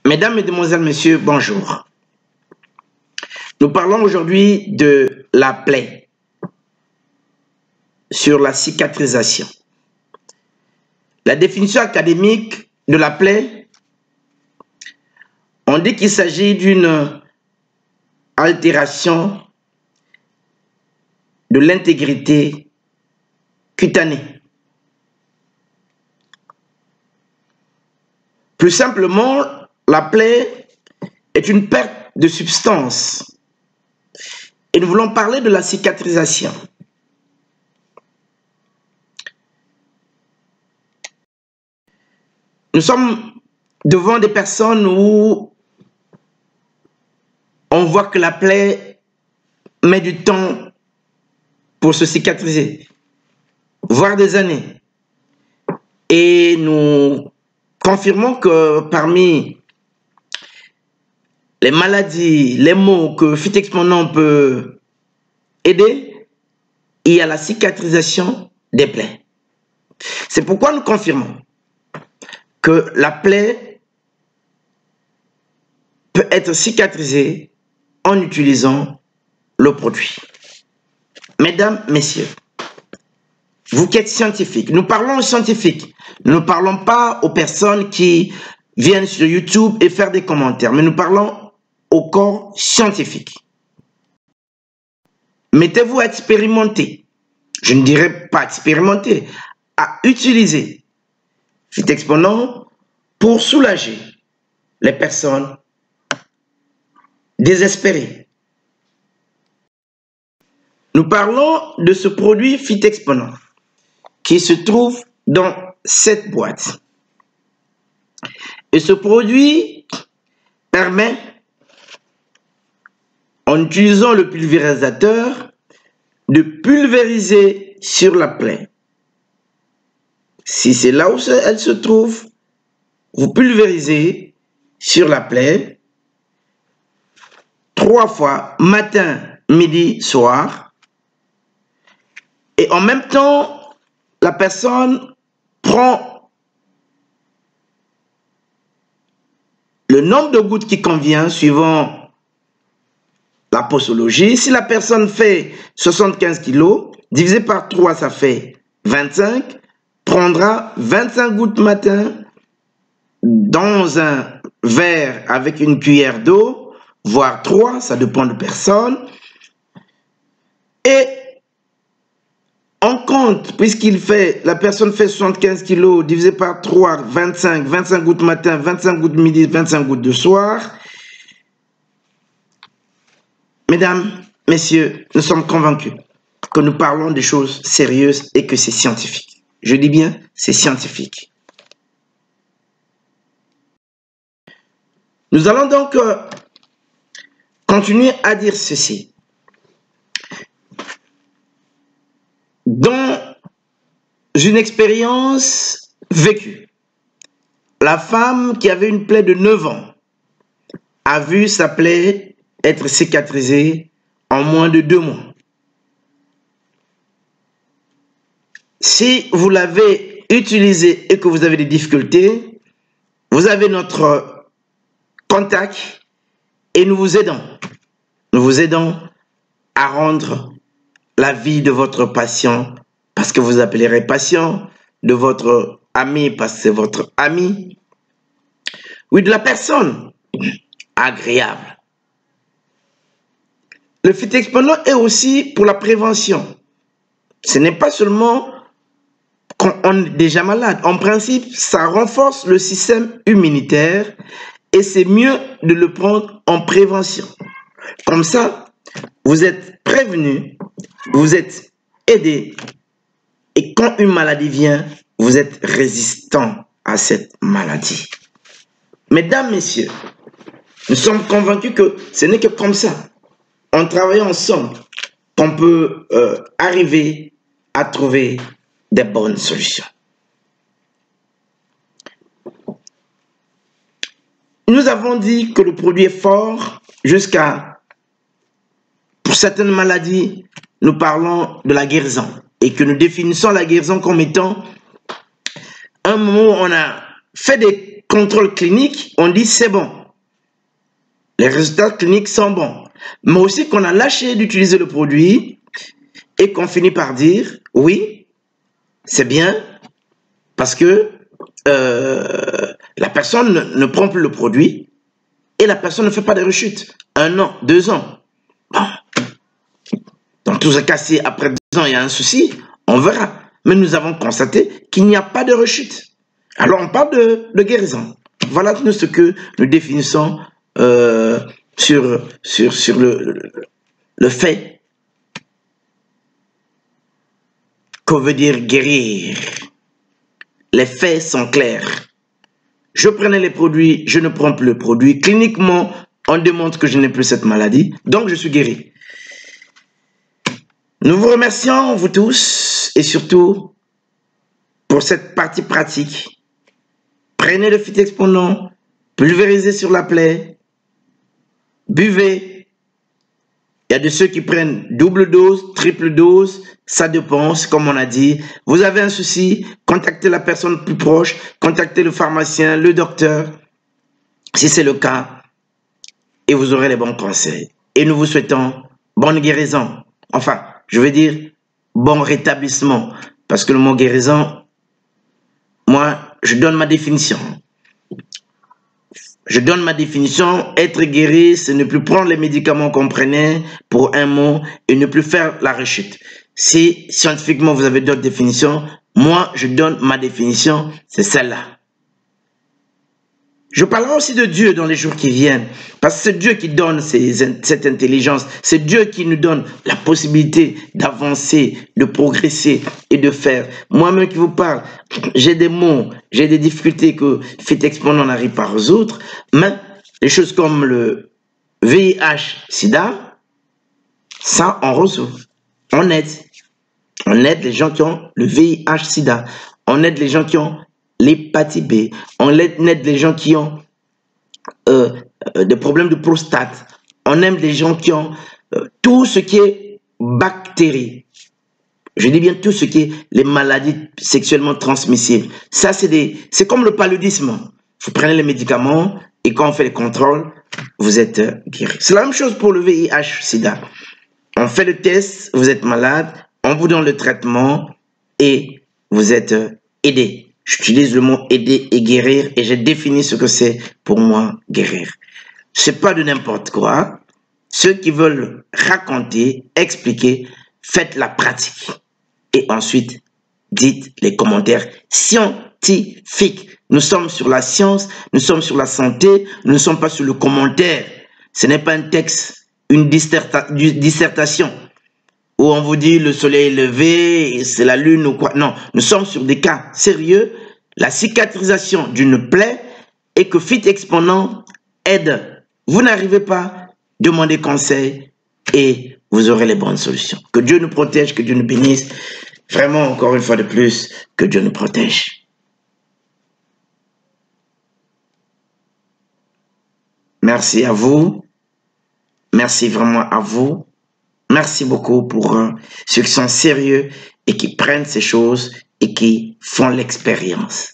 Mesdames, Mesdemoiselles, Messieurs, bonjour. Nous parlons aujourd'hui de la plaie, sur la cicatrisation. La définition académique de la plaie, on dit qu'il s'agit d'une altération de l'intégrité cutanée. Plus simplement, la plaie est une perte de substance. Et nous voulons parler de la cicatrisation. Nous sommes devant des personnes où on voit que la plaie met du temps pour se cicatriser, voire des années. Et nous confirmons que parmi les maladies, les maux que Fit-Exponent peut aider, il y a la cicatrisation des plaies. C'est pourquoi nous confirmons que la plaie peut être cicatrisée en utilisant le produit. Mesdames, Messieurs, vous qui êtes scientifiques, nous parlons aux scientifiques, nous ne parlons pas aux personnes qui viennent sur YouTube et faire des commentaires, mais nous parlons au corps scientifique. Mettez-vous à expérimenter, je ne dirais pas expérimenter, à utiliser Fit-Exponent pour soulager les personnes désespérées. Nous parlons de ce produit Fit-Exponent qui se trouve dans cette boîte. Et ce produit permet, en utilisant le pulvérisateur, de pulvériser sur la plaie. Si c'est là où elle se trouve, vous pulvérisez sur la plaie 3 fois, matin, midi, soir. Et en même temps, la personne prend le nombre de gouttes qui convient suivant la posologie. Si la personne fait 75 kg, divisé par 3, ça fait 25. Prendra 25 gouttes matin dans un verre avec une cuillère d'eau, voire 3, ça dépend de personne. Et on compte, la personne fait 75 kg, divisé par 3, 25 gouttes matin, 25 gouttes midi, 25 gouttes de soir. Mesdames, Messieurs, nous sommes convaincus que nous parlons des choses sérieuses et que c'est scientifique. Je dis bien, c'est scientifique. Nous allons donc continuer à dire ceci. Dans une expérience vécue, la femme qui avait une plaie de 9 ans a vu sa plaie être cicatrisée en moins de 2 mois. Si vous l'avez utilisé et que vous avez des difficultés, vous avez notre contact et nous vous aidons. Nous vous aidons à rendre la vie de votre patient, parce que vous appellerez patient, de votre ami, parce que c'est votre ami, oui, de la personne agréable. Le Fit-Exponent est aussi pour la prévention. Ce n'est pas seulement quand on est déjà malade. En principe, ça renforce le système immunitaire et c'est mieux de le prendre en prévention. Comme ça, vous êtes prévenu, vous êtes aidé et quand une maladie vient, vous êtes résistant à cette maladie. Mesdames, Messieurs, nous sommes convaincus que ce n'est que comme ça, en travaillant ensemble, qu'on peut arriver à trouver des bonnes solutions. Nous avons dit que le produit est fort jusqu'à, pour certaines maladies, nous parlons de la guérison et que nous définissons la guérison comme étant un moment où on a fait des contrôles cliniques, on dit c'est bon. Les résultats cliniques sont bons. Mais aussi qu'on a lâché d'utiliser le produit et qu'on finit par dire oui, c'est bien parce que la personne ne prend plus le produit et la personne ne fait pas de rechute. 1 an, 2 ans. Bon. Dans tous les cas, si après 2 ans il y a un souci, on verra. Mais nous avons constaté qu'il n'y a pas de rechute. Alors on parle de guérison. Voilà ce que nous définissons sur le fait qu'on veut dire guérir. Les faits sont clairs. Je prenais les produits, je ne prends plus le produit. Cliniquement, on démontre que je n'ai plus cette maladie, donc je suis guéri. Nous vous remercions, vous tous, et surtout pour cette partie pratique. Prenez le Fit Exponent, pulvérisez sur la plaie, buvez. Il y a de ceux qui prennent double dose, triple dose, ça dépend, comme on a dit. Vous avez un souci, contactez la personne plus proche, contactez le pharmacien, le docteur, si c'est le cas, et vous aurez les bons conseils. Et nous vous souhaitons bonne guérison. Enfin, je veux dire bon rétablissement, parce que le mot guérison, moi, je donne ma définition. Je donne ma définition, être guéri, c'est ne plus prendre les médicaments qu'on prenait pour un mot et ne plus faire la rechute. Si scientifiquement vous avez d'autres définitions, moi je donne ma définition, c'est celle-là. Je parlerai aussi de Dieu dans les jours qui viennent, parce que c'est Dieu qui donne cette intelligence, c'est Dieu qui nous donne la possibilité d'avancer, de progresser et de faire. Moi-même qui vous parle, j'ai des mots, j'ai des difficultés que Fit Exponent n'arrive pas à résoudre, mais les choses comme le VIH-Sida, ça on résout, on aide. On aide les gens qui ont le VIH-Sida, on aide les gens qui ont l'hépatite B, on aide les gens qui ont des problèmes de prostate, on aime les gens qui ont tout ce qui est bactéries. Je dis bien tout ce qui est les maladies sexuellement transmissibles. Ça, c'est comme le paludisme. Vous prenez les médicaments et quand on fait les contrôles, vous êtes guéri. C'est la même chose pour le VIH-Sida. On fait le test, vous êtes malade, on vous donne le traitement et vous êtes aidé. J'utilise le mot aider et guérir et j'ai défini ce que c'est pour moi guérir. C'est pas de n'importe quoi. Ceux qui veulent raconter, expliquer, faites la pratique. Et ensuite, dites les commentaires scientifiques. Nous sommes sur la science, nous sommes sur la santé, nous ne sommes pas sur le commentaire. Ce n'est pas un texte, une dissertation où on vous dit le soleil est levé, c'est la lune ou quoi. Non, nous sommes sur des cas sérieux, la cicatrisation d'une plaie et que Fit Exponent aide. Vous n'arrivez pas, demandez conseil et vous aurez les bonnes solutions. Que Dieu nous protège, que Dieu nous bénisse. Vraiment, encore une fois de plus, que Dieu nous protège. Merci à vous. Merci vraiment à vous. Merci beaucoup pour ceux qui sont sérieux et qui prennent ces choses et qui font l'expérience.